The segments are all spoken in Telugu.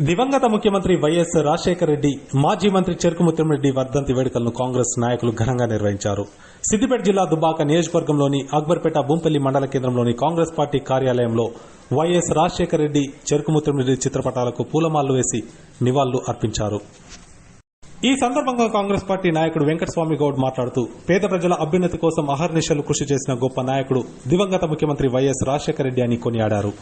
దివంగత ముఖ్యమంత్రి వైఎస్ రాజశేఖర రెడ్డి మాజీ మంత్రి చెరుకు ముత్యంరెడ్డి వర్ధంతి వేడుకలను కాంగ్రెస్ నాయకులు ఘనంగా నిర్వహించారు. సిద్దిపేట జిల్లా దుబ్బాక నియోజకవర్గంలోని అక్బర్పేట బూంపల్లి మండల కేంద్రంలోని కాంగ్రెస్ పార్టీ కార్యాలయంలో వైఎస్ రాజశేఖర రెడ్డి చెరుకు ముత్యంరెడ్డి చిత్రపటాలకు పూలమాలలు వేసి నివాళులు అర్పించారు. ఈ సందర్భంగా కాంగ్రెస్ పార్టీ నాయకుడు వెంకటస్వామి గౌడ్ మాట్లాడుతూ పేద ప్రజల అభ్యున్నతి కోసం అహర్నిశలు కృషి చేసిన గొప్ప నాయకుడు దివంగత ముఖ్యమంత్రి వైఎస్ రాజశేఖర రెడ్డి అని కొనియాడారు.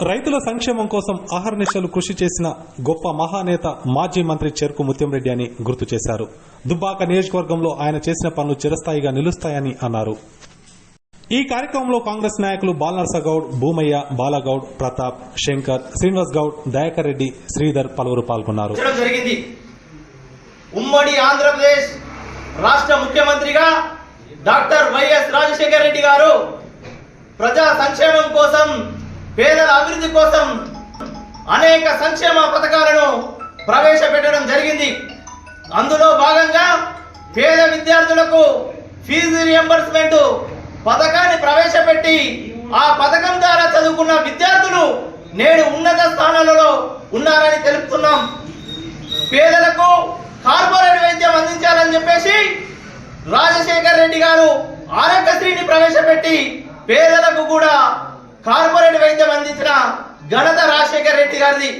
రైతుల సంక్షేమం కోసం అహర్నిశలు కృషి చేసిన గొప్ప మహానేత మాజీ మంత్రి చెరుకు ముత్యంరెడ్డి అని గుర్తు చేశారు. దుబ్బాక నియోజకవర్గంలో ఆయన చేసిన పనులు చిరస్థాయిగా నిలుస్తాయని అన్నారు. ఈ కార్యక్రమంలో కాంగ్రెస్ నాయకులు బాలనర్సగౌడ్, భూమయ్య, బాలగౌడ్, ప్రతాప్, శంకర్, శ్రీనివాస్ గౌడ్, దయాకర్ రెడ్డి, శ్రీధర్ పలువురు పాల్గొన్నారు. ఉమ్మడి ఆంధ్రప్రదేశ్ రాష్ట్ర ముఖ్యమంత్రిగా డాక్టర్ వైఎస్ రాజశేఖర రెడ్డి గారు ప్రజా సంక్షేమం కోసం, పేదల అభివృద్ధి కోసం అనేక సంక్షేమ పథకాలను ప్రవేశపెట్టడం జరిగింది. అందులో భాగంగా పేద విద్యార్థులకు ఫీజు రియంబర్స్మెంట్ పథకాన్ని ప్రవేశపెట్టి ఆ పథకం ద్వారా చదువుకున్న విద్యార్థులు నేడు ఉన్నత స్థానాలలో ఉన్నారని తెలుపుతున్నాం. పేదలకు కార్పొరేట్ వైద్యం అందించాలని చెప్పేసి రాజశేఖర రెడ్డి గారు ఆరోగ్యశ్రీని ప్రవేశపెట్టి పేదలకు కూడా కార్పొరేట్ వైద్యం అందించిన ఘనత రాజశేఖర రెడ్డి గారిది.